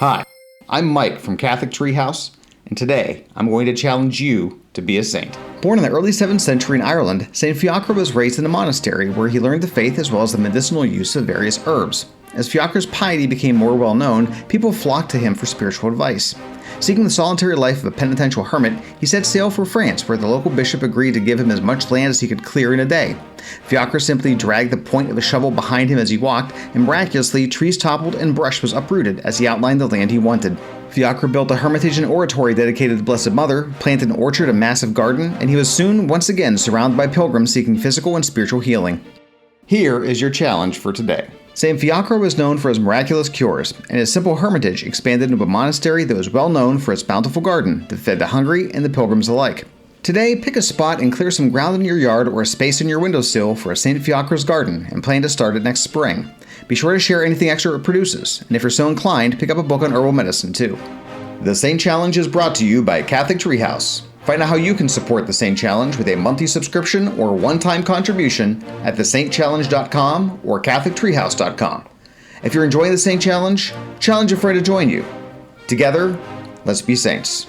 Hi, I'm Mike from Catholic Treehouse, and today I'm going to challenge you to be a saint. Born in the early 7th century in Ireland, St. Fiacre was raised in a monastery where he learned the faith as well as the medicinal use of various herbs. As Fiacre's piety became more well known, people flocked to him for spiritual advice. Seeking the solitary life of a penitential hermit, he set sail for France, where the local bishop agreed to give him as much land as he could clear in a day. Fiacre simply dragged the point of a shovel behind him as he walked, and miraculously, trees toppled and brush was uprooted as he outlined the land he wanted. Fiacre built a hermitage and oratory dedicated to the Blessed Mother, planted an orchard, a massive garden, and he was soon once again surrounded by pilgrims seeking physical and spiritual healing. Here is your challenge for today. St. Fiacre was known for his miraculous cures, and his simple hermitage expanded into a monastery that was well known for its bountiful garden that fed the hungry and the pilgrims alike. Today, pick a spot and clear some ground in your yard or a space in your windowsill for a St. Fiacre's garden and plan to start it next spring. Be sure to share anything extra it produces, and if you're so inclined, pick up a book on herbal medicine too. The Saint Challenge is brought to you by Catholic Treehouse. Find out how you can support the Saint Challenge with a monthly subscription or one-time contribution at thesaintchallenge.com or catholictreehouse.com. If you're enjoying the Saint Challenge, challenge a friend to join you. Together, let's be saints.